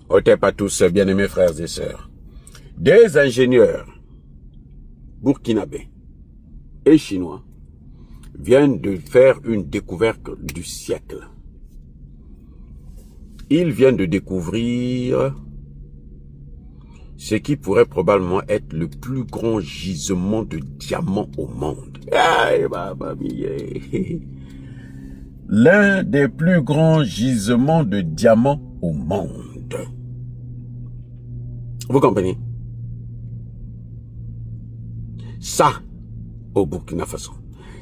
Otep à tous, bien-aimés frères et sœurs. Des ingénieurs burkinabés et chinois viennent de faire une découverte du siècle. Ils viennent de découvrir ce qui pourrait probablement être le plus grand gisement de diamants au monde. L'un des plus grands gisements de diamants au monde. Vous comprenez? Ça, au Burkina Faso.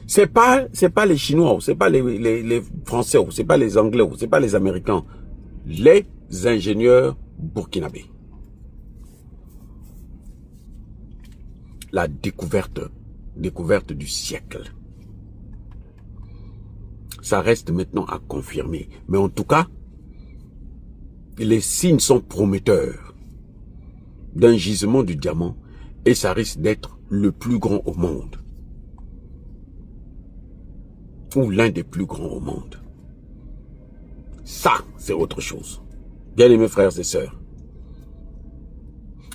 C'est pas les Chinois, c'est pas les Français, c'est pas les Anglais, c'est pas les Américains. Les ingénieurs burkinabés. La découverte du siècle. Ça reste maintenant à confirmer. Mais en tout cas, les signes sont prometteurs d'un gisement du diamant et ça risque d'être le plus grand au monde. Ou l'un des plus grands au monde. Ça, c'est autre chose. Bien aimés frères et sœurs.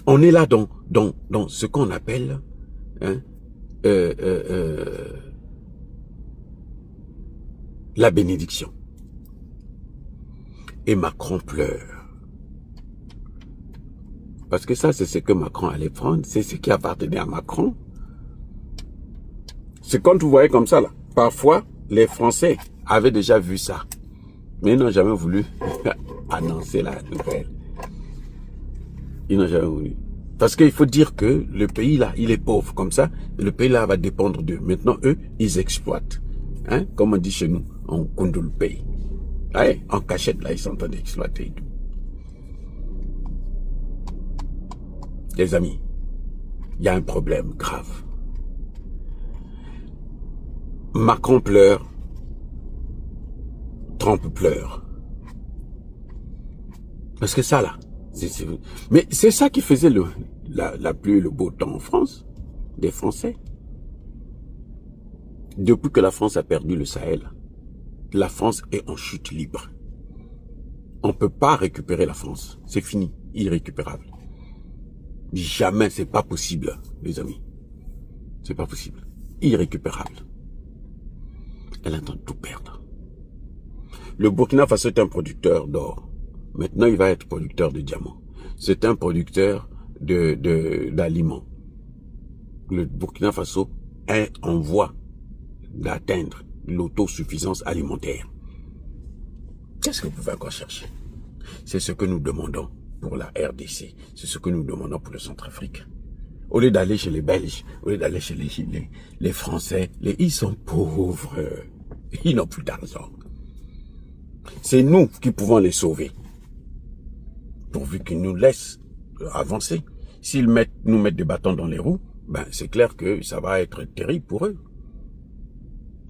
On est là dans ce qu'on appelle la bénédiction. Et Macron pleure. Parce que ça, c'est ce que Macron allait prendre. C'est ce qui appartenait à Macron. C'est quand vous voyez comme ça, là. Parfois, les Français avaient déjà vu ça. Mais ils n'ont jamais voulu annoncer la nouvelle. Ils n'ont jamais voulu. Parce qu'il faut dire que le pays là, il est pauvre comme ça. Et le pays là va dépendre d'eux. Maintenant, eux, ils exploitent. Hein? Comme on dit chez nous, on compte le pays. Ouais, en cachette là, ils sont en train d'exploiter. Les amis, il y a un problème grave. Macron pleure. Trump pleure. Parce que ça là, mais c'est ça qui faisait la pluie et le beau temps en France, des Français. Depuis que la France a perdu le Sahel, la France est en chute libre. On ne peut pas récupérer la France. C'est fini, irrécupérable. Jamais, c'est pas possible, les amis. C'est pas possible. Irrécupérable. Elle entend tout perdre. Le Burkina Faso est un producteur d'or. Maintenant, il va être producteur de diamants. C'est un producteur d'aliments. Le Burkina Faso est en voie d'atteindre l'autosuffisance alimentaire. Qu'est-ce que vous pouvez encore chercher? C'est ce que nous demandons pour la RDC. C'est ce que nous demandons pour le Centrafrique. Au lieu d'aller chez les Belges, au lieu d'aller chez les Français, ils sont pauvres. Ils n'ont plus d'argent. C'est nous qui pouvons les sauver. Pourvu qu'ils nous laissent avancer. S'ils nous mettent des bâtons dans les roues, ben c'est clair que ça va être terrible pour eux.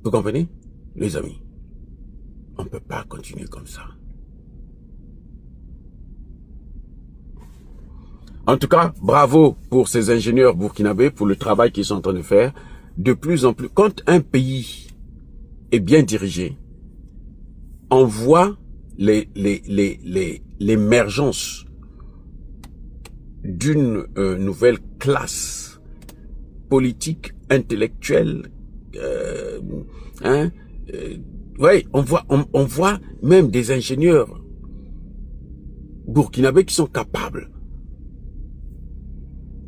Vous comprenez? Les amis, on ne peut pas continuer comme ça. En tout cas, bravo pour ces ingénieurs burkinabés, pour le travail qu'ils sont en train de faire. De plus en plus, quand un pays est bien dirigé, on voit l'émergence d'une nouvelle classe politique, intellectuelle. Ouais, on voit même des ingénieurs burkinabés qui sont capables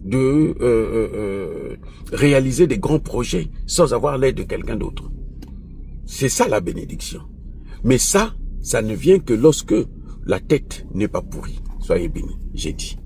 de réaliser des grands projets sans avoir l'aide de quelqu'un d'autre. C'est ça la bénédiction. Mais ça ne vient que lorsque la tête n'est pas pourrie. Soyez bénis, j'ai dit.